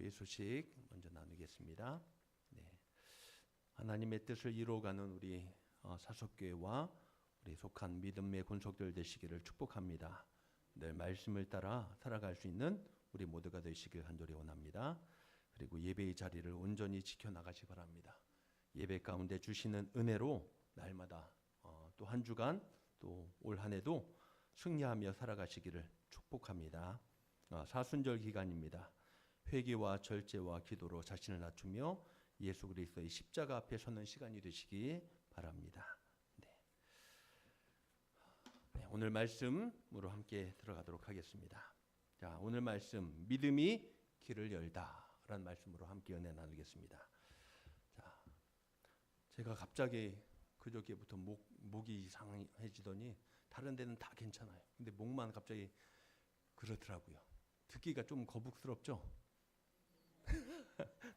감사의 소식 먼저 나누겠습니다. 네. 하나님의 뜻을 이루어가는 우리 사석교회와 우리 속한 믿음의 권속들 되시기를 축복합니다. 늘 말씀을 따라 살아갈 수 있는 우리 모두가 되시길 간절히 원합니다. 그리고 예배의 자리를 온전히 지켜나가시 바랍니다. 예배 가운데 주시는 은혜로 날마다 또 한 주간 또 올 한 해도 승리하며 살아가시기를 축복합니다. 사순절 기간입니다. 회개와 절제와 기도로 자신을 낮추며 예수 그리스도의 십자가 앞에 서는 시간이 되시기 바랍니다. 네, 오늘 말씀으로 함께 들어가도록 하겠습니다. 자, 오늘 말씀 믿음이 길을 열다라는 말씀으로 함께 은혜 나누겠습니다. 자, 제가 갑자기 그저께부터 목이 이상해지더니 다른 데는 다 괜찮아요. 근데 목만 갑자기 그렇더라고요. 듣기가 좀 거북스럽죠?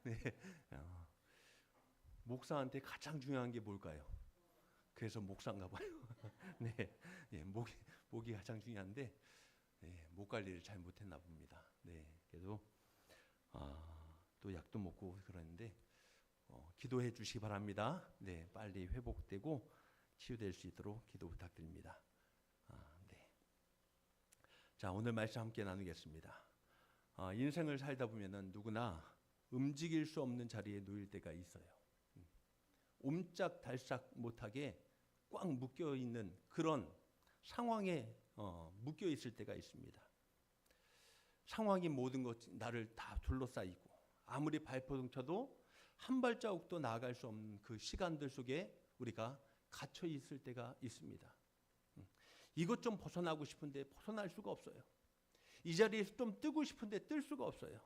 네. 목사한테 가장 중요한 게 뭘까요? 그래서 목사인가 봐요. 네. 네, 목이 가장 중요한데 네, 목 관리를 잘 못했나 봅니다. 네. 그래도 또 약도 먹고 그러는데 기도해 주시기 바랍니다. 네, 빨리 회복되고 치유될 수 있도록 기도 부탁드립니다. 네. 자, 오늘 말씀 함께 나누겠습니다. 인생을 살다 보면은 누구나 움직일 수 없는 자리에 놓일 때가 있어요. 옴짝달싹 못하게 꽉 묶여 있는 그런 상황에 묶여 있을 때가 있습니다. 상황이 모든 것 나를 다 둘러싸이고 아무리 발버둥 쳐도 한 발자국도 나아갈 수 없는 그 시간들 속에 우리가 갇혀 있을 때가 있습니다. 이것 좀 벗어나고 싶은데 벗어날 수가 없어요. 이 자리에서 좀 뜨고 싶은데 뜰 수가 없어요.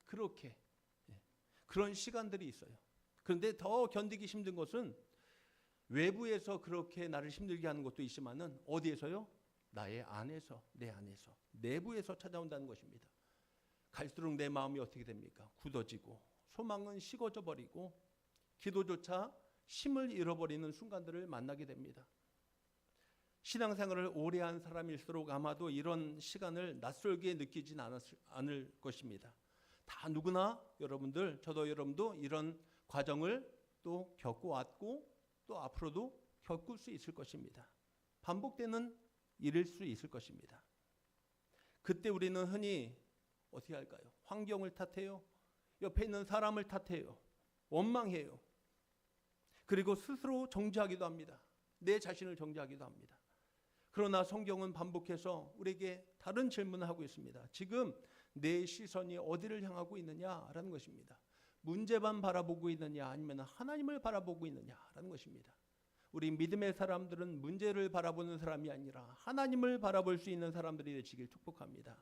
그렇게 그런 시간들이 있어요. 그런데 더 견디기 힘든 것은 외부에서 그렇게 나를 힘들게 하는 것도 있지만은 어디에서요? 나의 안에서, 내 안에서, 내부에서 찾아온다는 것입니다. 갈수록 내 마음이 어떻게 됩니까? 굳어지고 소망은 식어져 버리고 기도조차 힘을 잃어버리는 순간들을 만나게 됩니다. 신앙생활을 오래 한 사람일수록 아마도 이런 시간을 낯설게 느끼진 않을 것입니다. 다 누구나 여러분들, 저도 여러분도 이런 과정을 또 겪어왔고 또 앞으로도 겪을 수 있을 것입니다. 반복되는 일일 수 있을 것입니다. 그때 우리는 흔히 어떻게 할까요? 환경을 탓해요. 옆에 있는 사람을 탓해요. 원망해요. 그리고 스스로 정죄하기도 합니다. 내 자신을 정죄하기도 합니다. 그러나 성경은 반복해서 우리에게 다른 질문을 하고 있습니다. 지금 내 시선이 어디를 향하고 있느냐라는 것입니다. 문제만 바라보고 있느냐 아니면 하나님을 바라보고 있느냐라는 것입니다. 우리 믿음의 사람들은 문제를 바라보는 사람이 아니라 하나님을 바라볼 수 있는 사람들이 되시길 축복합니다.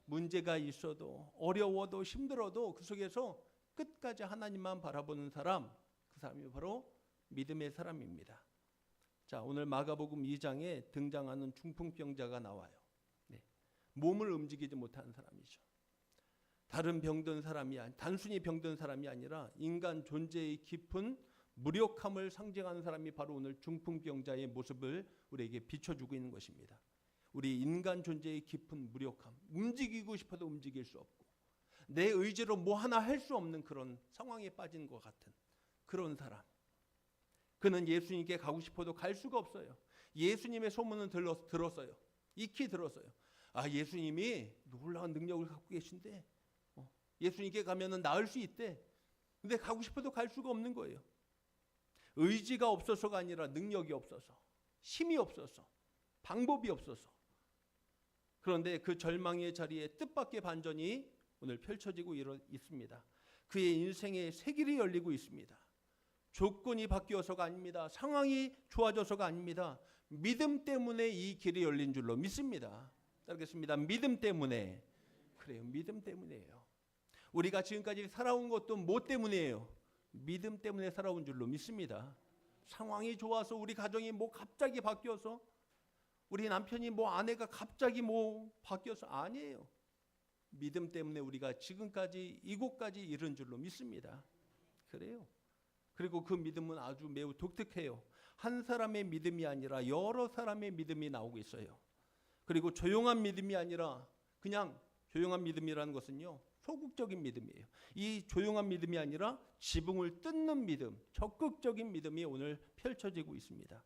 문제가 있어도 어려워도 힘들어도 그 속에서 끝까지 하나님만 바라보는 사람, 그 사람이 바로 믿음의 사람입니다. 자, 오늘 마가복음 2장에 등장하는 중풍병자가 나와요. 네. 몸을 움직이지 못하는 사람이죠. 다른 병든 사람이 단순히 병든 사람이 아니라 인간 존재의 깊은 무력함을 상징하는 사람이 바로 오늘 중풍병자의 모습을 우리에게 비춰주고 있는 것입니다. 우리 인간 존재의 깊은 무력함, 움직이고 싶어도 움직일 수 없고 내 의지로 뭐 하나 할 수 없는 그런 상황에 빠진 것 같은 그런 사람. 그는 예수님께 가고 싶어도 갈 수가 없어요. 예수님의 소문은 들었어요. 익히 들었어요. 예수님이 놀라운 능력을 갖고 계신데 예수님께 가면은 나을 수 있대. 근데 가고 싶어도 갈 수가 없는 거예요. 의지가 없어서가 아니라 능력이 없어서, 힘이 없어서, 방법이 없어서. 그런데 그 절망의 자리에 뜻밖의 반전이 오늘 펼쳐지고 있습니다. 그의 인생의 새 길이 열리고 있습니다. 조건이 바뀌어서가 아닙니다. 상황이 좋아져서가 아닙니다. 믿음 때문에 이 길이 열린 줄로 믿습니다. 따르겠습니다. 믿음 때문에. 그래요. 믿음 때문이에요. 우리가 지금까지 살아온 것도 뭐 때문이에요? 믿음 때문에 살아온 줄로 믿습니다. 상황이 좋아서 우리 가정이 뭐 갑자기 바뀌어서 우리 남편이 뭐 아내가 갑자기 뭐 바뀌어서 아니에요. 믿음 때문에 우리가 지금까지 이곳까지 이른 줄로 믿습니다. 그래요. 그리고 그 믿음은 아주 매우 독특해요. 한 사람의 믿음이 아니라 여러 사람의 믿음이 나오고 있어요. 그리고 조용한 믿음이 아니라 그냥 조용한 믿음이라는 것은요, 소극적인 믿음이에요. 이 조용한 믿음이 아니라 지붕을 뜯는 믿음, 적극적인 믿음이 오늘 펼쳐지고 있습니다.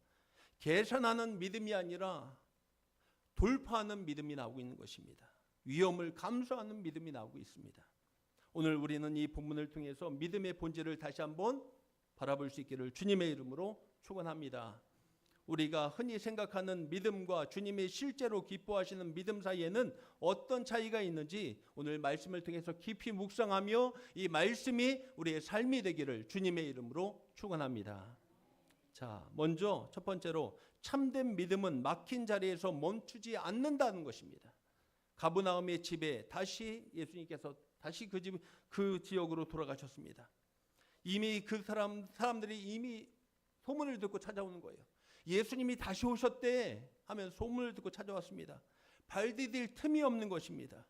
개선하는 믿음이 아니라 돌파하는 믿음이 나오고 있는 것입니다. 위험을 감수하는 믿음이 나오고 있습니다. 오늘 우리는 이 본문을 통해서 믿음의 본질을 다시 한번 바라볼 수 있기를 주님의 이름으로 축원합니다. 우리가 흔히 생각하는 믿음과 주님이 실제로 기뻐하시는 믿음 사이에는 어떤 차이가 있는지 오늘 말씀을 통해서 깊이 묵상하며 이 말씀이 우리의 삶이 되기를 주님의 이름으로 축원합니다. 자, 먼저 첫 번째로 참된 믿음은 막힌 자리에서 멈추지 않는다는 것입니다. 가브나움의 집에 다시 예수님께서 다시 그 지역으로 돌아가셨습니다. 이미 그 사람들이 이미 소문을 듣고 찾아오는 거예요. 예수님이 다시 오셨대 하면 소문을 듣고 찾아왔습니다. 발 디딜 틈이 없는 것입니다.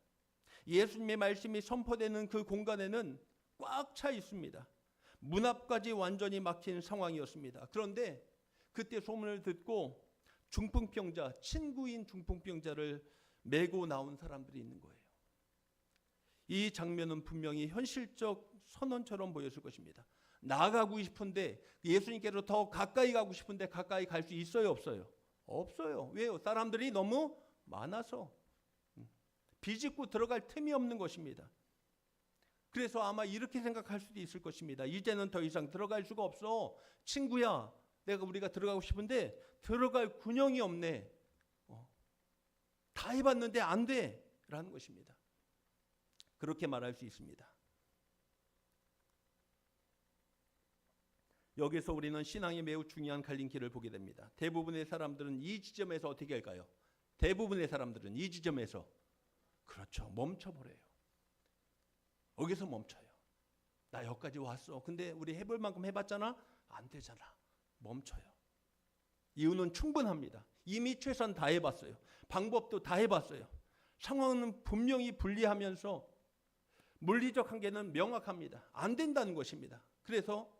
예수님의 말씀이 선포되는 그 공간에는 꽉 차 있습니다. 문 앞까지 완전히 막힌 상황이었습니다. 그런데 그때 소문을 듣고 중풍병자, 친구인 중풍병자를 메고 나온 사람들이 있는 거예요. 이 장면은 분명히 현실적 선언처럼 보였을 것입니다. 나아가고 싶은데 예수님께로 더 가까이 가고 싶은데 가까이 갈 수 있어요, 없어요? 없어요. 왜요? 사람들이 너무 많아서 비집고 들어갈 틈이 없는 것입니다. 그래서 아마 이렇게 생각할 수도 있을 것입니다. 이제는 더 이상 들어갈 수가 없어. 친구야, 우리가 들어가고 싶은데 들어갈 군형이 없네. 다 해봤는데 안 돼. 라는 것입니다. 그렇게 말할 수 있습니다. 여기서 우리는 신앙이 매우 중요한 갈림길을 보게 됩니다. 대부분의 사람들은 이 지점에서 어떻게 할까요? 대부분의 사람들은 이 지점에서 그렇죠. 멈춰버려요. 여기서 멈춰요. 나 여기까지 왔어. 근데 우리 해볼 만큼 해봤잖아? 안 되잖아. 멈춰요. 이유는 충분합니다. 이미 최선 다 해봤어요. 방법도 다 해봤어요. 상황은 분명히 불리하면서 물리적 한계는 명확합니다. 안 된다는 것입니다. 그래서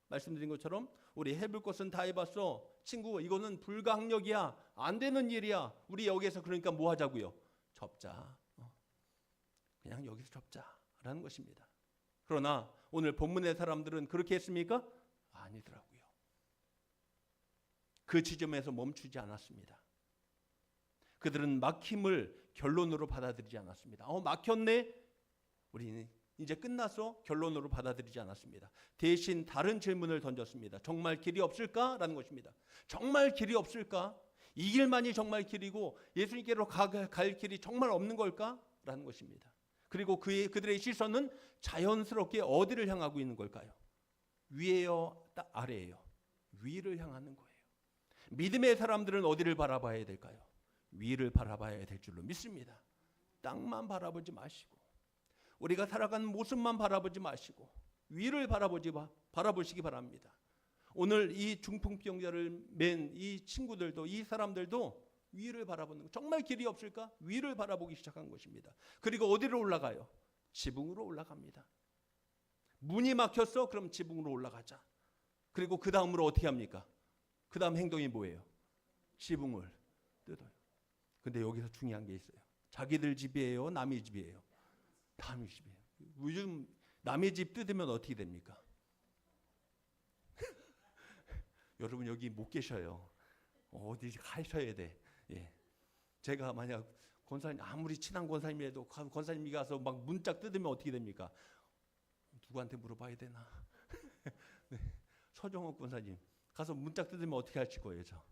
말씀드린 것처럼 우리 해볼 것은 다 해봤어. 친구, 이거는 불가항력이야. 안 되는 일이야. 우리 여기서 그러니까 뭐 하자고요? 접자. 그냥 여기서 접자라는 것입니다. 그러나 오늘 본문의 사람들은 그렇게 했습니까? 아니더라고요. 그 지점에서 멈추지 않았습니다. 그들은 막힘을 결론으로 받아들이지 않았습니다. 막혔네? 우리는 이제 끝났어? 결론으로 받아들이지 않았습니다. 대신 다른 질문을 던졌습니다. 정말 길이 없을까? 라는 것입니다. 정말 길이 없을까? 이 길만이 정말 길이고 예수님께로 갈 길이 정말 없는 걸까? 라는 것입니다. 그리고 그들의 시선은 자연스럽게 어디를 향하고 있는 걸까요? 위에요? 아래에요? 위를 향하는 거예요. 믿음의 사람들은 어디를 바라봐야 될까요? 위를 바라봐야 될 줄로 믿습니다. 땅만 바라보지 마시고 우리가 살아가는 모습만 바라보지 마시고 위를 바라보시기 바랍니다. 오늘 이 중풍병자를 맨 이 친구들도 이 사람들도 위를 바라보는 거. 정말 길이 없을까? 위를 바라보기 시작한 것입니다. 그리고 어디로 올라가요? 지붕으로 올라갑니다. 문이 막혔어? 그럼 지붕으로 올라가자. 그리고 그 다음으로 어떻게 합니까? 그 다음 행동이 뭐예요? 지붕을 뜯어요. 근데 여기서 중요한 게 있어요. 자기들 집이에요? 남의 집이에요? 남의 집이에요. 요즘 남의 집 뜯으면 어떻게 됩니까? 여러분 여기 못 계셔요. 어디 가셔야 돼. 예. 제가 만약 권사님 아무리 친한 권사님이라도 권사님이 가서 막 문짝 뜯으면 어떻게 됩니까? 누구한테 물어봐야 되나? 네. 서정옥 권사님 가서 문짝 뜯으면 어떻게 하실 거예요, 저?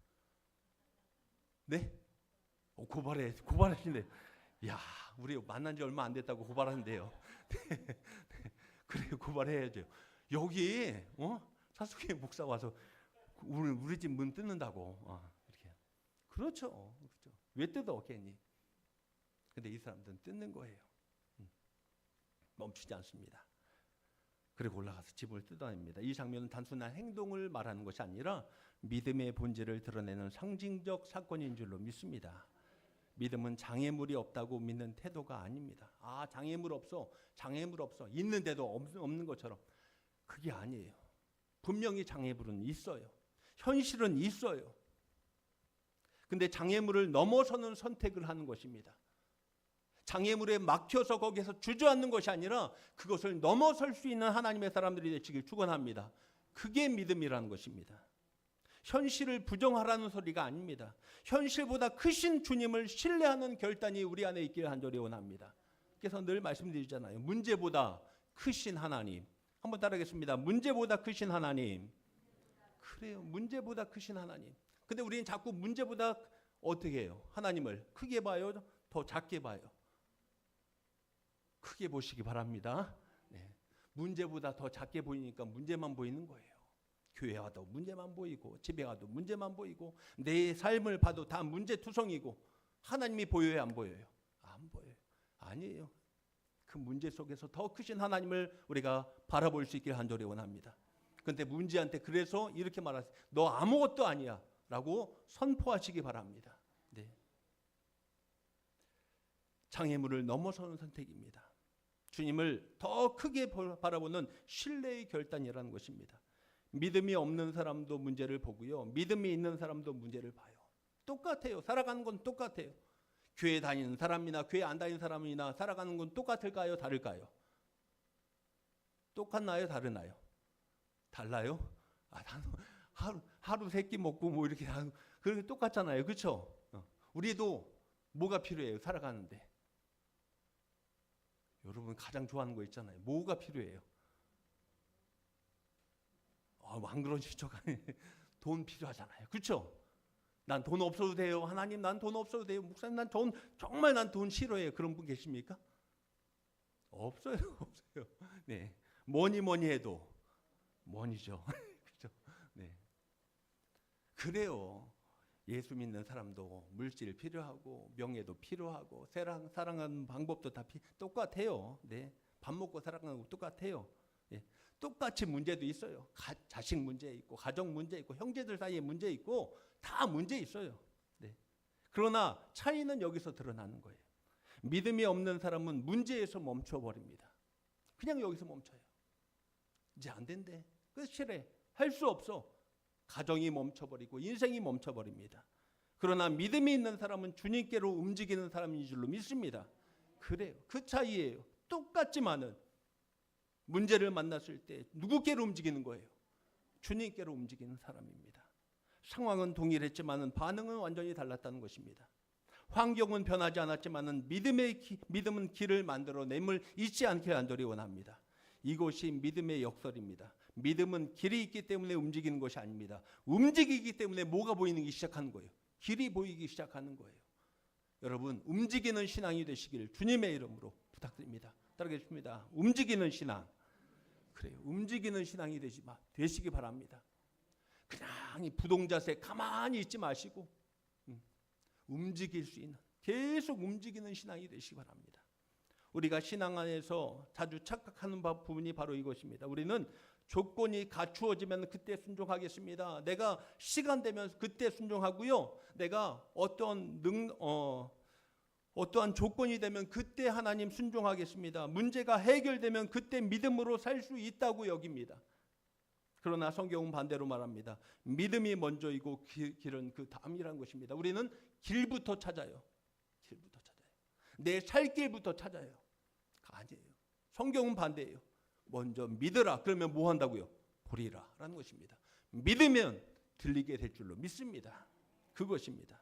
네? 고발하시네. 야, 우리 만난 지 얼마 안 됐다고 고발하는데요. 네. 그래 고발해야죠. 여기 사수교회 목사 와서 우리 집 문 뜯는다고 이렇게. 그렇죠. 왜 뜯어 괜히? 근데 이 사람들은 뜯는 거예요. 멈추지 않습니다. 그리고 올라가서 집을 뜯어냅니다. 이 장면은 단순한 행동을 말하는 것이 아니라 믿음의 본질을 드러내는 상징적 사건인 줄로 믿습니다. 믿음은 장애물이 없다고 믿는 태도가 아닙니다. 장애물 없어. 있는데도 없는 것처럼. 그게 아니에요. 분명히 장애물은 있어요. 현실은 있어요. 근데 장애물을 넘어서는 선택을 하는 것입니다. 장애물에 막혀서 거기에서 주저앉는 것이 아니라 그것을 넘어설 수 있는 하나님의 사람들이 되시길 축원합니다. 그게 믿음이라는 것입니다. 현실을 부정하라는 소리가 아닙니다. 현실보다 크신 주님을 신뢰하는 결단이 우리 안에 있기를 간절히 원합니다. 그래서 늘 말씀드리잖아요. 문제보다 크신 하나님. 한번 따라하겠습니다. 문제보다 크신 하나님. 그래요. 문제보다 크신 하나님. 근데 우리는 자꾸 문제보다 어떻게 해요? 하나님을 크게 봐요? 더 작게 봐요? 크게 보시기 바랍니다. 네. 문제보다 더 작게 보이니까 문제만 보이는 거예요. 교회 와도 문제만 보이고 집에 가도 문제만 보이고 내 삶을 봐도 다 문제투성이고 하나님이 보여요? 안 보여요? 안 보여요. 아니에요. 그 문제 속에서 더 크신 하나님을 우리가 바라볼 수 있기를 간절히 원합니다. 그런데 문제한테 그래서 이렇게 말하세요. 너 아무것도 아니야 라고 선포하시기 바랍니다. 네. 장애물을 넘어서는 선택입니다. 주님을 더 크게 바라보는 신뢰의 결단이라는 것입니다. 믿음이 없는 사람도 문제를 보고요. 믿음이 있는 사람도 문제를 봐요. 똑같아요. 살아가는 건 똑같아요. 교회 다니는 사람이나 교회 안 다니는 사람이나 살아가는 건 똑같을까요? 다를까요? 똑같나요? 다르나요? 달라요? 하루 세 끼 먹고 뭐 이렇게 그렇게 똑같잖아요. 그렇죠? 우리도 뭐가 필요해요? 살아가는데. 여러분 가장 좋아하는 거 있잖아요. 뭐가 필요해요? 안 그러시죠? 돈 필요하잖아요. 그렇죠? 난 돈 없어도 돼요. 하나님 난 돈 없어도 돼요. 목사님 난 정말 난 돈 싫어해요. 그런 분 계십니까? 없어요. 없어요. 네. 뭐니 해도 뭐니죠. 그렇죠? 네. 그래요. 예수 믿는 사람도 물질 필요하고 명예도 필요하고 사랑하는 방법도 다 똑같아요. 네. 밥 먹고 살아가는 거 똑같아요. 네. 똑같이 문제도 있어요. 자식 문제 있고 가정 문제 있고 형제들 사이에 문제 있고 다 문제 있어요. 네. 그러나 차이는 여기서 드러나는 거예요. 믿음이 없는 사람은 문제에서 멈춰버립니다. 그냥 여기서 멈춰요. 이제 안 된대. 그래서 싫어해. 할 수 없어. 가정이 멈춰버리고 인생이 멈춰버립니다. 그러나 믿음이 있는 사람은 주님께로 움직이는 사람인 줄로 믿습니다. 그래요. 그 차이예요. 똑같지만은 문제를 만났을 때 누구께로 움직이는 거예요? 주님께로 움직이는 사람입니다. 상황은 동일했지만은 반응은 완전히 달랐다는 것입니다. 환경은 변하지 않았지만은 믿음은 길을 만들어냄을 잊지 않게 간절히 원합니다. 이것이 믿음의 역설입니다. 믿음은 길이 있기 때문에 움직이는 것이 아닙니다. 움직이기 때문에 뭐가 보이기 시작하는 거예요. 길이 보이기 시작하는 거예요. 여러분 움직이는 신앙이 되시길 주님의 이름으로 부탁드립니다. 따르겠습니다. 움직이는 신앙. 그래요. 움직이는 신앙이 되시기 바랍니다. 그냥 이 부동자세 가만히 있지 마시고 움직일 수 있는 계속 움직이는 신앙이 되시기 바랍니다. 우리가 신앙 안에서 자주 착각하는 부분이 바로 이것입니다. 우리는 조건이 갖추어지면 그때 순종하겠습니다. 내가 시간 되면 그때 순종하고요. 내가 어떠한 조건이 되면 그때 하나님 순종하겠습니다. 문제가 해결되면 그때 믿음으로 살 수 있다고 여깁니다. 그러나 성경은 반대로 말합니다. 믿음이 먼저이고 길은 그 다음이라는 것입니다. 우리는 길부터 찾아요. 길부터 찾아요. 내 살 길부터 찾아요. 아니에요. 성경은 반대예요. 먼저 믿으라. 그러면 뭐 한다고요? 보리라 라는 것입니다. 믿으면 들리게 될 줄로 믿습니다. 그것입니다.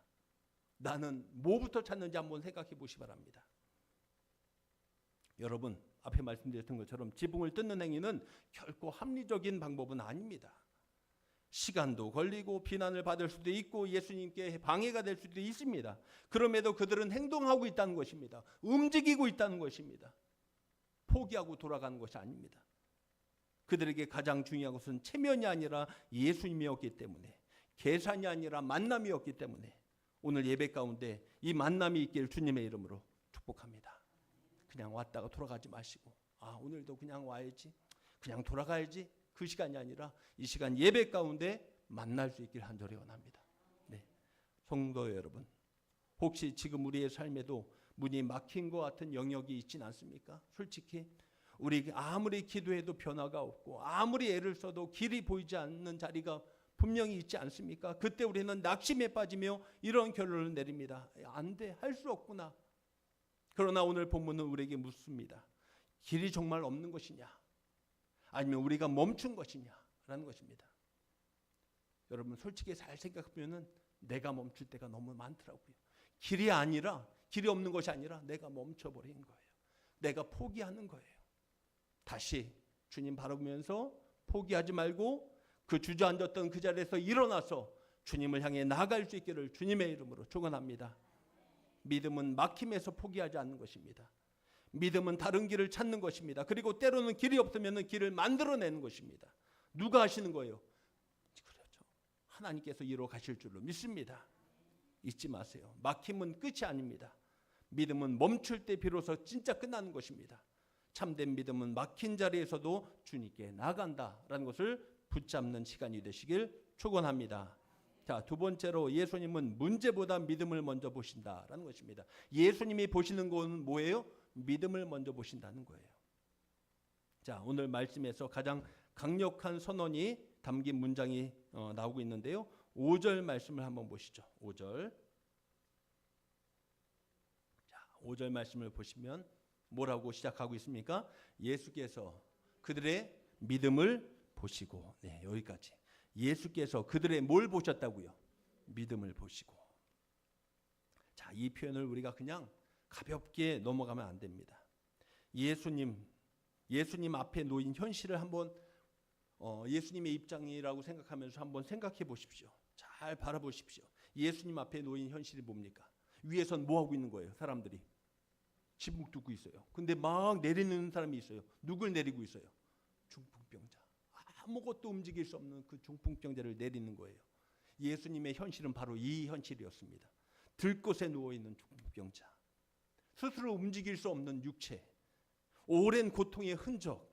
나는 뭐부터 찾는지 한번 생각해 보시기 바랍니다. 여러분 앞에 말씀드렸던 것처럼 지붕을 뜯는 행위는 결코 합리적인 방법은 아닙니다. 시간도 걸리고 비난을 받을 수도 있고 예수님께 방해가 될 수도 있습니다. 그럼에도 그들은 행동하고 있다는 것입니다. 움직이고 있다는 것입니다. 포기하고 돌아가는 것이 아닙니다. 그들에게 가장 중요한 것은 체면이 아니라 예수님이었기 때문에, 계산이 아니라 만남이었기 때문에 오늘 예배 가운데 이 만남이 있길 주님의 이름으로 축복합니다. 그냥 왔다가 돌아가지 마시고 오늘도 그냥 와야지, 그냥 돌아가야지, 그 시간이 아니라 이 시간 예배 가운데 만날 수 있길 간절히 원합니다. 네. 성도 여러분, 혹시 지금 우리의 삶에도 문이 막힌 것 같은 영역이 있진 않습니까? 솔직히 우리 아무리 기도해도 변화가 없고 아무리 애를 써도 길이 보이지 않는 자리가 분명히 있지 않습니까? 그때 우리는 낙심에 빠지며 이런 결론을 내립니다. 안 돼, 할 수 없구나. 그러나 오늘 본문은 우리에게 묻습니다. 길이 정말 없는 것이냐? 아니면 우리가 멈춘 것이냐? 라는 것입니다. 여러분 솔직히 잘 생각해보면 내가 멈출 때가 너무 많더라고요. 길이 없는 것이 아니라 내가 멈춰버린 거예요. 내가 포기하는 거예요. 다시 주님 바라보면서 포기하지 말고 그 주저앉았던 그 자리에서 일어나서 주님을 향해 나아갈 수 있기를 주님의 이름으로 축원합니다. 믿음은 막힘에서 포기하지 않는 것입니다. 믿음은 다른 길을 찾는 것입니다. 그리고 때로는 길이 없으면 길을 만들어내는 것입니다. 누가 하시는 거예요? 그렇죠. 하나님께서 이루어 가실 줄로 믿습니다. 잊지 마세요. 막힘은 끝이 아닙니다. 믿음은 멈출 때 비로소 진짜 끝나는 것입니다. 참된 믿음은 막힌 자리에서도 주님께 나간다라는 것을 붙잡는 시간이 되시길 축원합니다. 자, 두 번째로 예수님은 문제보다 믿음을 먼저 보신다라는 것입니다. 예수님이 보시는 건 뭐예요? 믿음을 먼저 보신다는 거예요. 자, 오늘 말씀에서 가장 강력한 선언이 담긴 문장이 나오고 있는데요. 5절 말씀을 한번 보시죠. 5절. 자, 5절 말씀을 보시면 뭐라고 시작하고 있습니까? 예수께서 그들의 믿음을 보시고, 네, 여기까지. 예수께서 그들의 뭘 보셨다고요? 믿음을 보시고. 자, 이 표현을 우리가 그냥 가볍게 넘어가면 안 됩니다. 예수님 앞에 놓인 현실을 한번 예수님의 입장이라고 생각하면서 한번 생각해 보십시오. 잘 바라보십시오. 예수님 앞에 놓인 현실이 뭡니까? 위에선 뭐 하고 있는 거예요? 사람들이 지붕 뚫고 있어요. 근데 막 내리는 사람이 있어요. 누굴 내리고 있어요? 중풍병자. 아무것도 움직일 수 없는 그 중풍병자를 내리는 거예요. 예수님의 현실은 바로 이 현실이었습니다. 들것에 누워있는 중풍병자. 스스로 움직일 수 없는 육체. 오랜 고통의 흔적.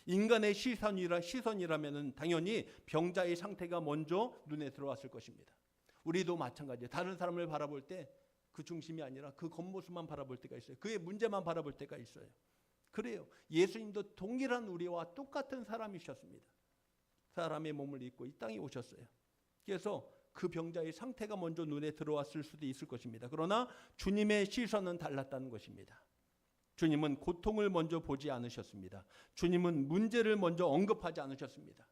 인간의 시선이라면 당연히 병자의 상태가 먼저 눈에 들어왔을 것입니다. 우리도 마찬가지예요. 다른 사람을 바라볼 때 그 중심이 아니라 그 겉모습만 바라볼 때가 있어요. 그의 문제만 바라볼 때가 있어요. 그래요. 예수님도 동일한 우리와 똑같은 사람이셨습니다. 사람의 몸을 입고 이 땅에 오셨어요. 그래서 그 병자의 상태가 먼저 눈에 들어왔을 수도 있을 것입니다. 그러나 주님의 시선은 달랐다는 것입니다. 주님은 고통을 먼저 보지 않으셨습니다. 주님은 문제를 먼저 언급하지 않으셨습니다.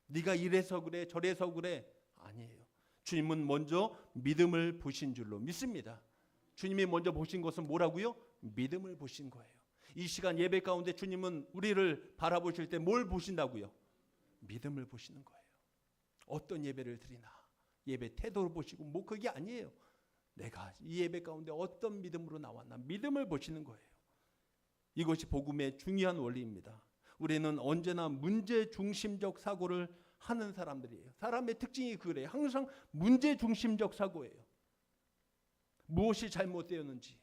네가 이래서 그래 저래서 그래 아니에요. 주님은 먼저 믿음을 보신 줄로 믿습니다. 주님이 먼저 보신 것은 뭐라고요? 믿음을 보신 거예요. 이 시간 예배 가운데 주님은 우리를 바라보실 때 뭘 보신다고요? 믿음을 보시는 거예요. 어떤 예배를 드리나 예배 태도를 보시고 뭐 그게 아니에요. 내가 이 예배 가운데 어떤 믿음으로 나왔나 믿음을 보시는 거예요. 이것이 복음의 중요한 원리입니다. 우리는 언제나 문제 중심적 사고를 하는 사람들이에요. 사람의 특징이 그래요. 항상 문제 중심적 사고예요. 무엇이 잘못되었는지,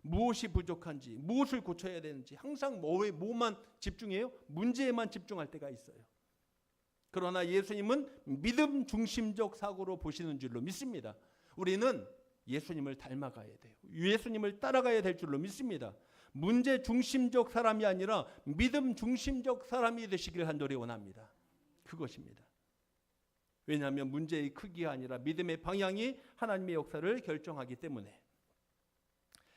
무엇이 부족한지, 무엇을 고쳐야 되는지 항상 뭐만 집중해요? 문제에만 집중할 때가 있어요. 그러나 예수님은 믿음 중심적 사고로 보시는 줄로 믿습니다. 우리는 예수님을 닮아가야 돼요. 예수님을 따라가야 될 줄로 믿습니다. 문제 중심적 사람이 아니라 믿음 중심적 사람이 되시길 간절히 원합니다. 그것입니다. 왜냐하면 문제의 크기가 아니라 믿음의 방향이 하나님의 역사를 결정하기 때문에.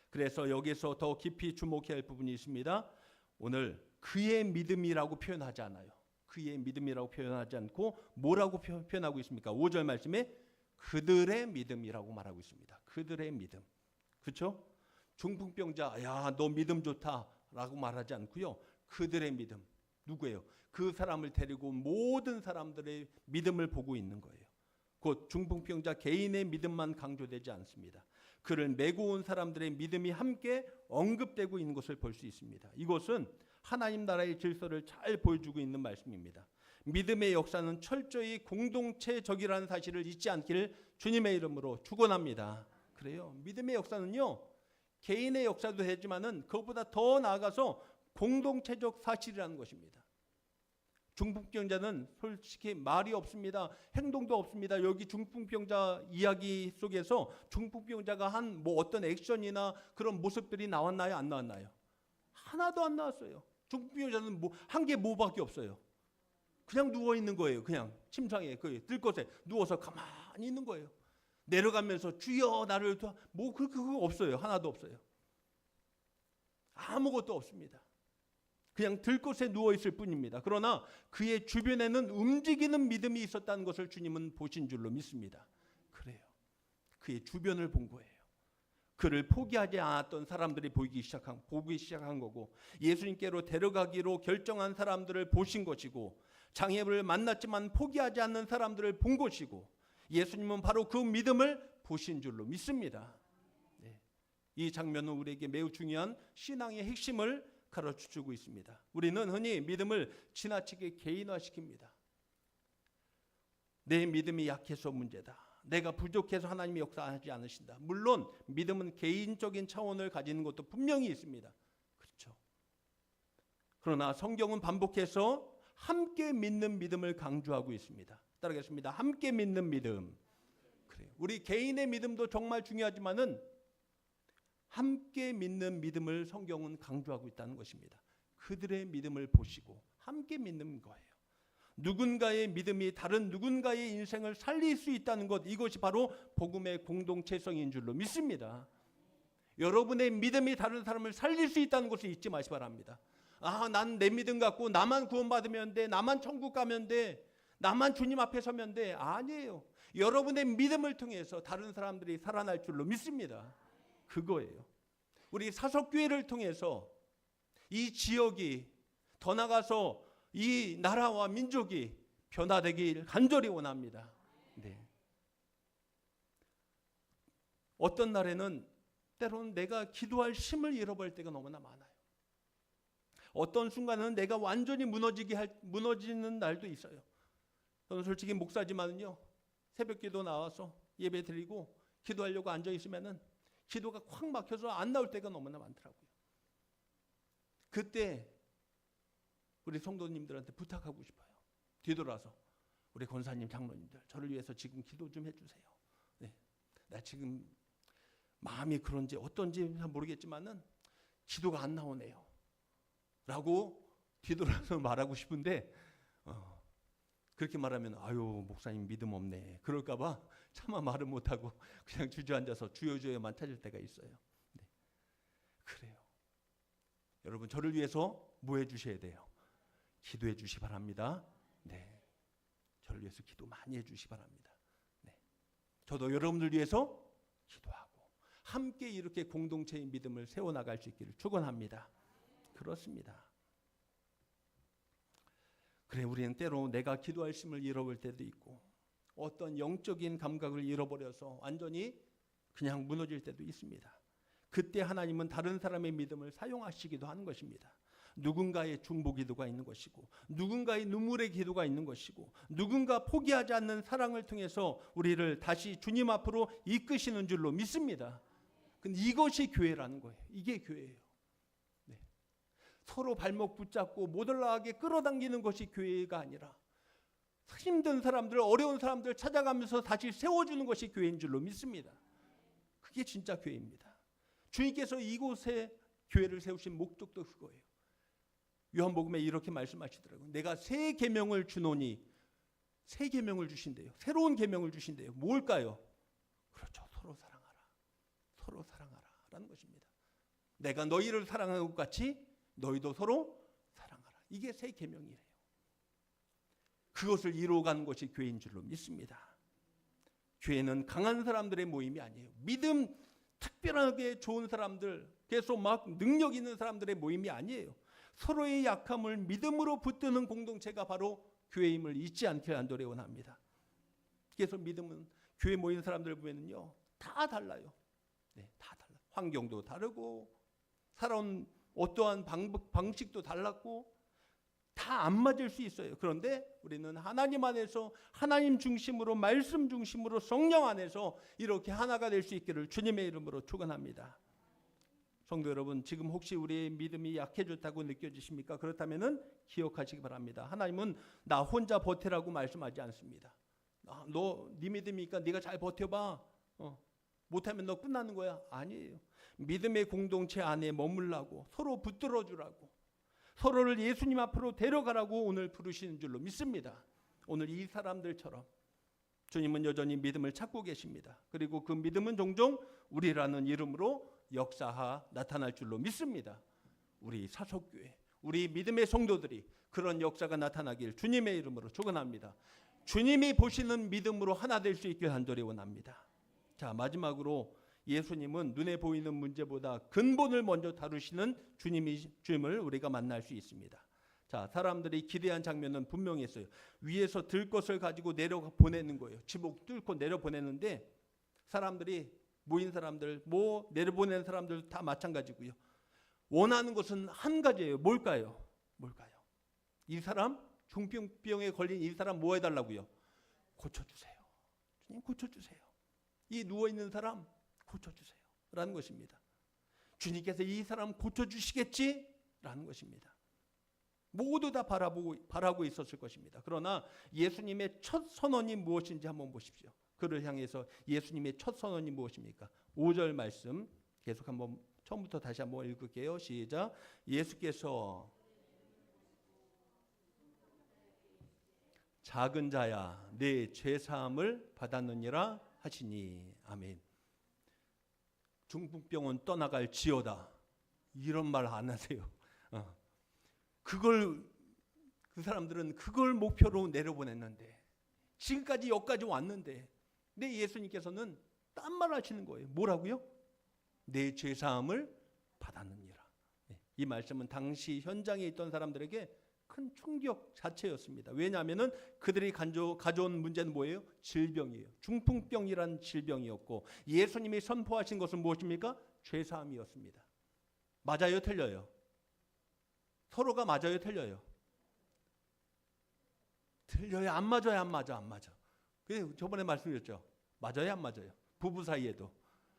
그래서 여기서 더 깊이 주목해야 할 부분이 있습니다. 오늘 그의 믿음이라고 표현하지 않아요. 그의 믿음이라고 표현하지 않고 뭐라고 표현하고 있습니까? 5절 말씀에 그들의 믿음이라고 말하고 있습니다. 그들의 믿음. 그렇죠? 중풍병자 야 너 믿음 좋다라고 말하지 않고요. 그들의 믿음. 누구예요? 그 사람을 데리고 모든 사람들의 믿음을 보고 있는 거예요. 곧 중풍병자 개인의 믿음만 강조되지 않습니다. 그를 메고 온 사람들의 믿음이 함께 언급되고 있는 것을 볼 수 있습니다. 이것은 하나님 나라의 질서를 잘 보여주고 있는 말씀입니다. 믿음의 역사는 철저히 공동체적이라는 사실을 잊지 않기를 주님의 이름으로 축원합니다. 그래요. 믿음의 역사는요. 개인의 역사도 되지만은 그것보다 더 나아가서 공동체적 사실이라는 것입니다. 중풍병자는 솔직히 말이 없습니다. 행동도 없습니다. 여기 중풍병자 이야기 속에서 중풍병자가 한 뭐 어떤 액션이나 그런 모습들이 나왔나요? 안 나왔나요? 하나도 안 나왔어요. 중풍병자는 한 게 뭐밖에 없어요. 그냥 누워 있는 거예요. 그냥 침상에 그 들것에 누워서 가만히 있는 거예요. 내려가면서 주여 나를 그거 없어요. 하나도 없어요. 아무것도 없습니다. 그냥 들것에 누워 있을 뿐입니다. 그러나 그의 주변에는 움직이는 믿음이 있었다는 것을 주님은 보신 줄로 믿습니다. 그래요. 그의 주변을 본 거예요. 그를 포기하지 않았던 사람들이 보기 시작한 거고, 예수님께로 데려가기로 결정한 사람들을 보신 것이고, 장애를 만났지만 포기하지 않는 사람들을 본 것이고, 예수님은 바로 그 믿음을 보신 줄로 믿습니다. 네. 이 장면은 우리에게 매우 중요한 신앙의 핵심을 가르쳐주고 있습니다. 우리는 흔히 믿음을 지나치게 개인화시킵니다. 내 믿음이 약해서 문제다. 내가 부족해서 하나님이 역사하지 않으신다. 물론 믿음은 개인적인 차원을 가지는 것도 분명히 있습니다. 그렇죠. 그러나 성경은 반복해서 함께 믿는 믿음을 강조하고 있습니다. 따라하겠습니다. 함께 믿는 믿음. 그래요. 우리 개인의 믿음도 정말 중요하지만은 함께 믿는 믿음을 성경은 강조하고 있다는 것입니다. 그들의 믿음을 보시고 함께 믿는 거예요. 누군가의 믿음이 다른 누군가의 인생을 살릴 수 있다는 것, 이것이 바로 복음의 공동체성인 줄로 믿습니다. 여러분의 믿음이 다른 사람을 살릴 수 있다는 것을 잊지 마시기 바랍니다. 난 내 믿음 갖고 나만 구원받으면 돼, 나만 천국 가면 돼, 나만 주님 앞에 서면 돼. 아니에요. 여러분의 믿음을 통해서 다른 사람들이 살아날 줄로 믿습니다. 그거예요. 우리 사석교회를 통해서 이 지역이, 더 나가서 이 나라와 민족이 변화되길 간절히 원합니다. 네. 어떤 날에는 때로는 내가 기도할 힘을 잃어버릴 때가 너무나 많아요. 어떤 순간은 내가 완전히 무너지는 날도 있어요. 저는 솔직히 목사지만은요, 새벽기도 나와서 예배 드리고 기도하려고 앉아 있으면은 기도가 확 막혀서 안 나올 때가 너무나 많더라고요. 그때 우리 성도님들한테 부탁하고 싶어요. 뒤돌아서 우리 권사님, 장로님들, 저를 위해서 지금 기도 좀 해주세요. 네. 나 지금 마음이 그런지 어떤지 모르겠지만은 기도가 안 나오네요. 라고 뒤돌아서 말하고 싶은데 그렇게 말하면 목사님 믿음 없네 그럴까봐 차마 말을 못하고 그냥 주저앉아서 주여주여만 찾을 때가 있어요. 네. 그래요. 여러분, 저를 위해서 뭐 해주셔야 돼요? 기도해 주시 바랍니다. 네. 저를 위해서 기도 많이 해주시 바랍니다. 네. 저도 여러분들 위해서 기도하고 함께 이렇게 공동체의 믿음을 세워나갈 수 있기를 축원합니다. 그렇습니다. 그래, 우리는 때로 내가 기도할 힘을 잃어버릴 때도 있고 어떤 영적인 감각을 잃어버려서 완전히 그냥 무너질 때도 있습니다. 그때 하나님은 다른 사람의 믿음을 사용하시기도 하는 것입니다. 누군가의 중보 기도가 있는 것이고, 누군가의 눈물의 기도가 있는 것이고, 누군가 포기하지 않는 사랑을 통해서 우리를 다시 주님 앞으로 이끄시는 줄로 믿습니다. 근데 이것이 교회라는 거예요. 이게 교회예요. 네. 서로 발목 붙잡고 못 올라가게 끌어당기는 것이 교회가 아니라 힘든 사람들, 어려운 사람들 찾아가면서 다시 세워주는 것이 교회인 줄로 믿습니다. 그게 진짜 교회입니다. 주님께서 이곳에 교회를 세우신 목적도 그거예요. 요한복음에 이렇게 말씀하시더라고요. 내가 새 계명을 주노니, 새 계명을 주신대요. 새로운 계명을 주신대요. 뭘까요? 그렇죠. 서로 사랑하라. 서로 사랑하라 라는 것입니다. 내가 너희를 사랑한 것 같이 너희도 서로 사랑하라. 이게 새 계명이래요. 그것을 이루어가는 것이 교회인 줄로 믿습니다. 교회는 강한 사람들의 모임이 아니에요. 믿음 특별하게 좋은 사람들, 계속 막 능력 있는 사람들의 모임이 아니에요. 서로의 약함을 믿음으로 붙드는 공동체가 바로 교회임을 잊지 않게 간절히 원합니다. 그래서 믿음은 교회 모인 사람들 보면요, 다 달라요. 네, 다 달라요. 환경도 다르고 살아온 어떠한 방식도 달랐고 다 안 맞을 수 있어요. 그런데 우리는 하나님 안에서, 하나님 중심으로, 말씀 중심으로, 성령 안에서 이렇게 하나가 될 수 있기를 주님의 이름으로 축원합니다. 성도 여러분, 지금 혹시 우리의 믿음이 약해졌다고 느껴지십니까? 그렇다면은 기억하시기 바랍니다. 하나님은 나 혼자 버티라고 말씀하지 않습니다. 네 믿음이니까 네가 잘 버텨봐. 못하면 너 끝나는 거야. 아니에요. 믿음의 공동체 안에 머물라고, 서로 붙들어 주라고, 서로를 예수님 앞으로 데려가라고 오늘 부르시는 줄로 믿습니다. 오늘 이 사람들처럼 주님은 여전히 믿음을 찾고 계십니다. 그리고 그 믿음은 종종 우리라는 이름으로 역사하 나타날 줄로 믿습니다. 우리 사석교회, 우리 믿음의 성도들이 그런 역사가 나타나길 주님의 이름으로 축원합니다. 주님이 보시는 믿음으로 하나 될 수 있길 간절히 원합니다. 자, 마지막으로 예수님은 눈에 보이는 문제보다 근본을 먼저 다루시는 주님을 우리가 만날 수 있습니다. 자, 사람들이 기대한 장면은 분명히 있어요. 위에서 들 것을 가지고 내려보내는 거예요. 지붕 뚫고 내려보내는데 사람들이 모인 사람들, 내려보내는 사람들 다 마찬가지고요. 원하는 것은 한 가지예요. 뭘까요? 이 사람, 중풍병에 걸린 이 사람 뭐 해달라고요? 고쳐주세요. 주님 고쳐주세요. 이 누워있는 사람 고쳐주세요. 라는 것입니다. 주님께서 이 사람 고쳐주시겠지? 라는 것입니다. 모두 다 바라고 있었을 것입니다. 그러나 예수님의 첫 선언이 무엇인지 한번 보십시오. 그를 향해서 예수님의 첫 선언이 무엇입니까? 5절 말씀 계속 한번 처음부터 다시 한번 읽을게요. 시작. 예수께서 작은 자야 내 죄사함을 받았느니라 하시니. 아멘. 중풍병은 떠나갈 지어다. 이런 말 안 하세요. 그 사람들은 그걸 목표로 내려보냈는데, 지금까지 여기까지 왔는데, 내 예수님께서는 딴 말 하시는 거예요. 뭐라고요? 내 죄사함을 받았느니라. 이 말씀은 당시 현장에 있던 사람들에게 큰 충격 자체였습니다. 왜냐하면 그들이 가져온 문제는 뭐예요? 질병이에요. 중풍병이란 질병이었고, 예수님이 선포하신 것은 무엇입니까? 죄사함이었습니다. 맞아요, 틀려요? 서로가 맞아요, 틀려요? 틀려요. 안 맞아요, 안 맞아. 그래서 저번에 말씀드렸죠. 맞아요, 안 맞아요? 부부 사이에도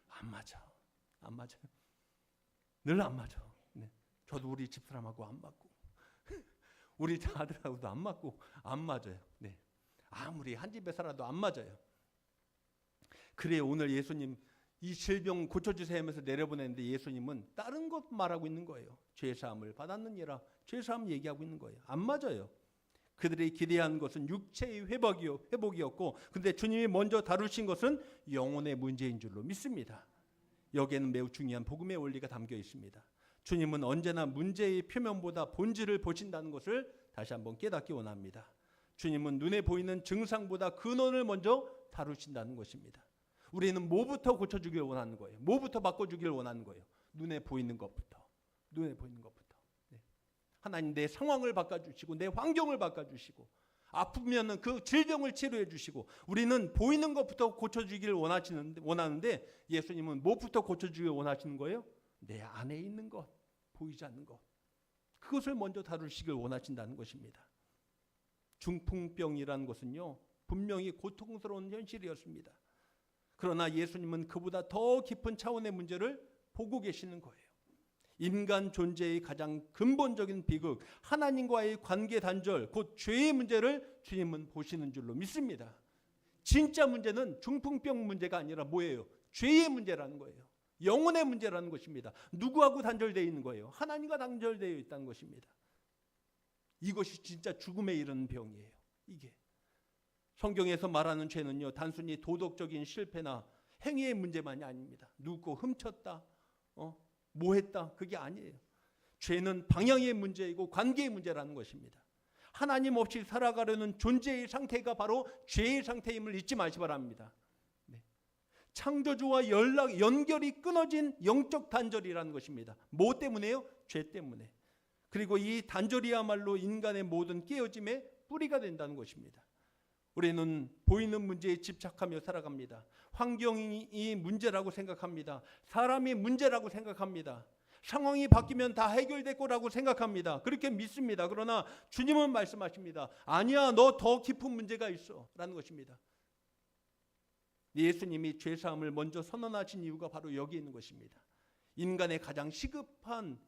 안 맞아요. 늘 안 맞아. 네. 저도 우리 집사람하고 안 맞고, 우리 아들하고도 안 맞고, 안 맞아요. 네. 아무리 한 집에 살아도 안 맞아요. 그래, 오늘 예수님 이 질병 고쳐주세요 하면서 내려보냈는데 예수님은 다른 것 말하고 있는 거예요. 죄사함을 받았느니라. 죄사함 얘기하고 있는 거예요. 안 맞아요. 그들이 기대한 것은 육체의 회복이었고, 근데 주님이 먼저 다루신 것은 영혼의 문제인 줄로 믿습니다. 여기에는 매우 중요한 복음의 원리가 담겨 있습니다. 주님은 언제나 문제의 표면보다 본질을 보신다는 것을 다시 한번 깨닫기 원합니다. 주님은 눈에 보이는 증상보다 근원을 먼저 다루신다는 것입니다. 우리는 뭐부터 고쳐주길 원하는 거예요? 뭐부터 바꿔주길 원하는 거예요? 눈에 보이는 것부터. 네. 하나님, 내 상황을 바꿔주시고 내 환경을 바꿔주시고 아프면 그 질병을 치료해 주시고, 우리는 보이는 것부터 고쳐주길 원하는데 예수님은 무엇부터 고쳐주길 원하시는 거예요? 내 안에 있는 것, 보이지 않는 것, 그것을 먼저 다루시길 원하신다는 것입니다. 중풍병이라는 것은요, 분명히 고통스러운 현실이었습니다. 그러나 예수님은 그보다 더 깊은 차원의 문제를 보고 계시는 거예요. 인간 존재의 가장 근본적인 비극, 하나님과의 관계 단절, 곧 죄의 문제를 주님은 보시는 줄로 믿습니다. 진짜 문제는 중풍병 문제가 아니라 뭐예요? 죄의 문제라는 거예요. 영혼의 문제라는 것입니다. 누구하고 단절되어 있는 거예요? 하나님과 단절되어 있다는 것입니다. 이것이 진짜 죽음에 이르는 병이에요. 이게 성경에서 말하는 죄는요, 단순히 도덕적인 실패나 행위의 문제만이 아닙니다. 누구 훔쳤다, 뭐 했다, 그게 아니에요. 죄는 방향의 문제이고 관계의 문제라는 것입니다. 하나님 없이 살아가려는 존재의 상태가 바로 죄의 상태임을 잊지 마시기 바랍니다. 네. 창조주와 연결이 끊어진 영적 단절이라는 것입니다. 뭐 때문에요? 죄 때문에. 그리고 이 단절이야말로 인간의 모든 깨어짐의 뿌리가 된다는 것입니다. 우리는 보이는 문제에 집착하며 살아갑니다. 환경이 문제라고 생각합니다. 사람이 문제라고 생각합니다. 상황이 바뀌면 다 해결될 거라고 생각합니다. 그렇게 믿습니다. 그러나 주님은 말씀하십니다. 아니야, 너 더 깊은 문제가 있어 라는 것입니다. 예수님이 죄사함을 먼저 선언하신 이유가 바로 여기 있는 것입니다. 인간의 가장 시급한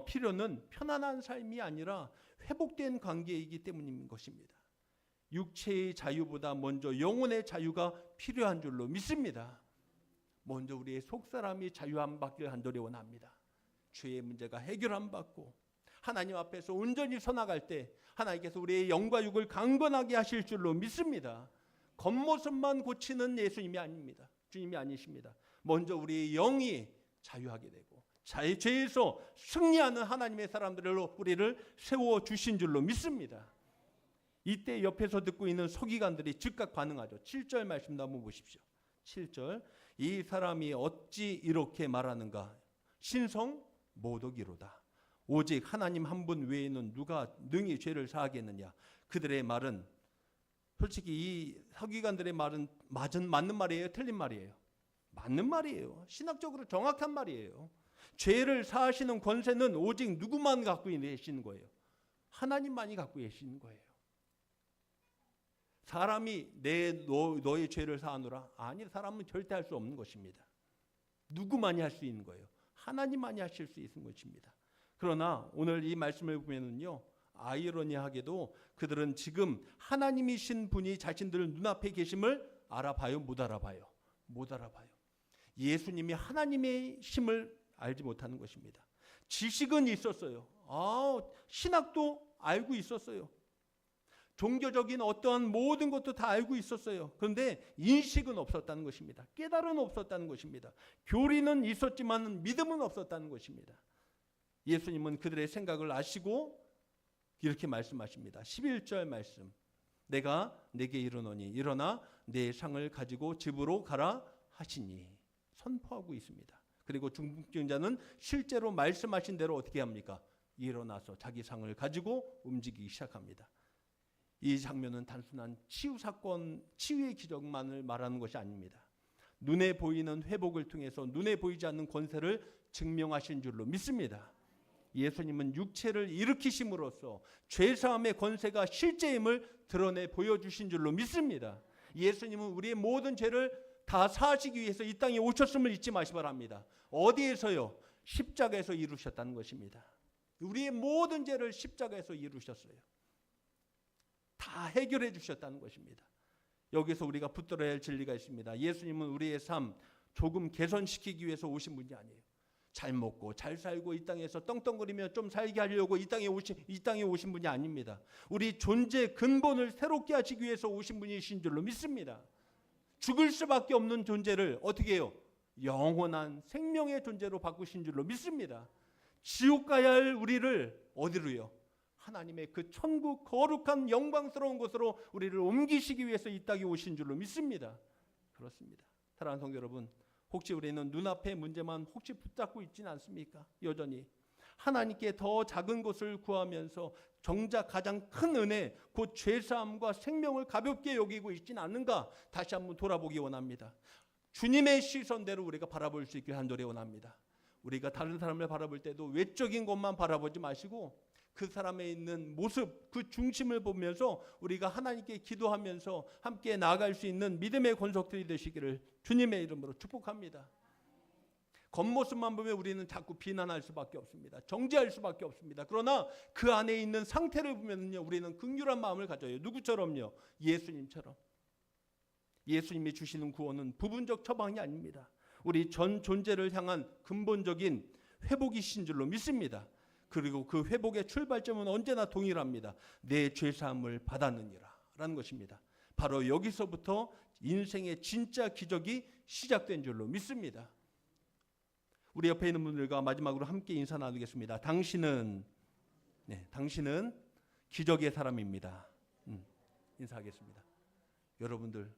필요는 편안한 삶이 아니라 회복된 관계이기 때문인 것입니다. 육체의 자유보다 먼저 영혼의 자유가 필요한 줄로 믿습니다. 먼저 우리의 속사람이 자유함 받길 간절히 원합니다. 죄의 문제가 해결 안 받고 하나님 앞에서 온전히 서나갈 때 하나님께서 우리의 영과 육을 강건하게 하실 줄로 믿습니다. 겉모습만 고치는 예수님이 아닙니다. 주님이 아니십니다. 먼저 우리의 영이 자유하게 되고 죄에서 승리하는 하나님의 사람들로 우리를 세워주신 줄로 믿습니다. 이때 옆에서 듣고 있는 서기관들이 즉각 반응하죠. 7절 말씀 한번 보십시오. 7절 이 사람이 어찌 이렇게 말하는가? 신성 모독이로다. 오직 하나님 한 분 외에는 누가 능히 죄를 사하겠느냐. 그들의 말은 솔직히 이 서기관들의 말은 맞는 말이에요? 틀린 말이에요? 맞는 말이에요. 신학적으로 정확한 말이에요. 죄를 사하시는 권세는 오직 누구만 갖고 계시는 거예요? 하나님만이 갖고 계시는 거예요. 사람이 너의 죄를 사하노라? 아니, 사람은 절대 할 수 없는 것입니다. 누구만이 할 수 있는 거예요? 하나님만이 하실 수 있는 것입니다. 그러나 오늘 이 말씀을 보면은요, 아이러니하게도 그들은 지금 하나님이신 분이 자신들 눈앞에 계심을 알아봐요? 못 알아봐요? 못 알아봐요. 예수님이 하나님의 심을 알지 못하는 것입니다. 지식은 있었어요. 신학도 알고 있었어요. 종교적인 어떠한 모든 것도 다 알고 있었어요. 그런데 인식은 없었다는 것입니다. 깨달음은 없었다는 것입니다. 교리는 있었지만 믿음은 없었다는 것입니다. 예수님은 그들의 생각을 아시고 이렇게 말씀하십니다. 11절 말씀. 내가 내게 이르노니 일어나 내 상을 가지고 집으로 가라 하시니 선포하고 있습니다. 그리고 중풍자는 실제로 말씀하신 대로 어떻게 합니까? 일어나서 자기 상을 가지고 움직이기 시작합니다. 이 장면은 단순한 치유 사건, 치유의 기적만을 말하는 것이 아닙니다. 눈에 보이는 회복을 통해서 눈에 보이지 않는 권세를 증명하신 줄로 믿습니다. 예수님은 육체를 일으키심으로써 죄사함의 권세가 실제임을 드러내 보여주신 줄로 믿습니다. 예수님은 우리의 모든 죄를 다 사하시기 위해서 이 땅에 오셨음을 잊지 마시기 바랍니다. 어디에서요? 십자가에서 이루셨다는 것입니다. 우리의 모든 죄를 십자가에서 이루셨어요. 다 해결해 주셨다는 것입니다. 여기서 우리가 붙들어야 할 진리가 있습니다. 예수님은 우리의 삶 조금 개선시키기 위해서 오신 분이 아니에요. 잘 먹고 잘 살고 이 땅에서 떵떵거리며 좀 살게 하려고 이 땅에 오신 분이 아닙니다. 우리 존재 근본을 새롭게 하시기 위해서 오신 분이신 줄로 믿습니다. 죽을 수밖에 없는 존재를 어떻게 해요? 영원한 생명의 존재로 바꾸신 줄로 믿습니다. 지옥 가야 할 우리를 어디로요? 하나님의 그 천국 거룩한 영광스러운 곳으로 우리를 옮기시기 위해서 이 땅에 오신 줄로 믿습니다. 그렇습니다. 사랑하는 성도 여러분, 혹시 우리는 눈앞의 문제만 혹시 붙잡고 있지는 않습니까? 여전히 하나님께 더 작은 것을 구하면서 정작 가장 큰 은혜, 곧 죄사함과 생명을 가볍게 여기고 있지는 않는가? 다시 한번 돌아보기 원합니다. 주님의 시선대로 우리가 바라볼 수 있길 간절히 원합니다. 우리가 다른 사람을 바라볼 때도 외적인 것만 바라보지 마시고 그 사람에 있는 모습, 그 중심을 보면서 우리가 하나님께 기도하면서 함께 나아갈 수 있는 믿음의 권속들이 되시기를 주님의 이름으로 축복합니다. 겉모습만 보면 우리는 자꾸 비난할 수밖에 없습니다. 정죄할 수밖에 없습니다. 그러나 그 안에 있는 상태를 보면요, 우리는 긍휼한 마음을 가져요. 누구처럼요? 예수님처럼. 예수님이 주시는 구원은 부분적 처방이 아닙니다. 우리 전 존재를 향한 근본적인 회복이신 줄로 믿습니다. 그리고 그 회복의 출발점은 언제나 동일합니다. 내 죄사함을 받았느니라 라는 것입니다. 바로 여기서부터 인생의 진짜 기적이 시작된 줄로 믿습니다. 우리 옆에 있는 분들과 마지막으로 함께 인사 나누겠습니다. 당신은 기적의 사람입니다. 인사하겠습니다. 여러분들,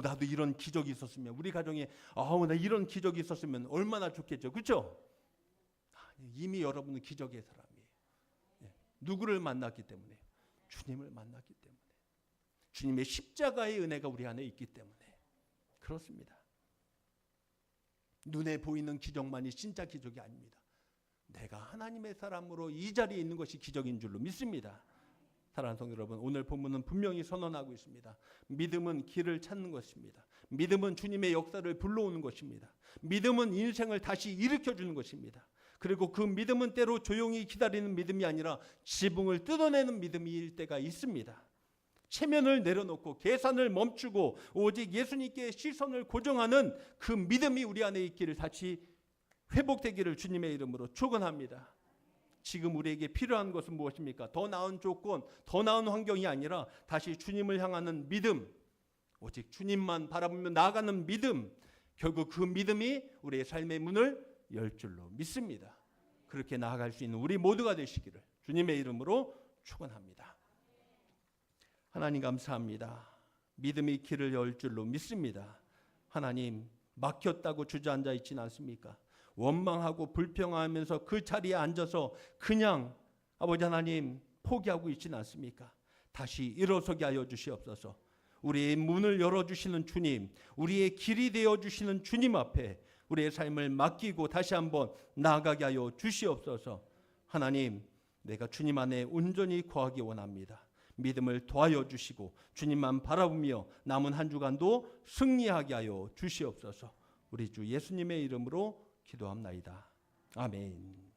나도 이런 기적이 있었으면, 우리 가정에 나 이런 기적이 있었으면 얼마나 좋겠죠. 그렇죠? 이미 여러분은 기적의 사람이에요. 누구를 만났기 때문에? 주님을 만났기 때문에. 주님의 십자가의 은혜가 우리 안에 있기 때문에. 그렇습니다. 눈에 보이는 기적만이 진짜 기적이 아닙니다. 내가 하나님의 사람으로 이 자리에 있는 것이 기적인 줄로 믿습니다. 사랑하는 성도 여러분, 오늘 본문은 분명히 선언하고 있습니다. 믿음은 길을 찾는 것입니다. 믿음은 주님의 역사를 불러오는 것입니다. 믿음은 인생을 다시 일으켜주는 것입니다. 그리고 그 믿음은 때로 조용히 기다리는 믿음이 아니라 지붕을 뜯어내는 믿음일 때가 있습니다. 체면을 내려놓고 계산을 멈추고 오직 예수님께 시선을 고정하는 그 믿음이 우리 안에 있기를 다시 회복되기를 주님의 이름으로 축원합니다. 지금 우리에게 필요한 것은 무엇입니까? 더 나은 조건, 더 나은 환경이 아니라 다시 주님을 향하는 믿음, 오직 주님만 바라보며 나아가는 믿음, 결국 그 믿음이 우리의 삶의 문을 열 줄로 믿습니다. 그렇게 나아갈 수 있는 우리 모두가 되시기를 주님의 이름으로 축원합니다. 하나님 감사합니다. 믿음의 길을 열 줄로 믿습니다. 하나님, 막혔다고 주저앉아 있지는 않습니까? 원망하고 불평하면서 그 자리에 앉아서 그냥 아버지 하나님 포기하고 있지는 않습니까? 다시 일어서게 하여 주시옵소서. 우리의 문을 열어주시는 주님, 우리의 길이 되어주시는 주님 앞에 우리의 삶을 맡기고 다시 한번 나아가게 하여 주시옵소서. 하나님, 내가 주님 안에 온전히 거하기 원합니다. 믿음을 더하여 주시고 주님만 바라보며 남은 한 주간도 승리하게 하여 주시옵소서. 우리 주 예수님의 이름으로 기도합나이다. 아멘.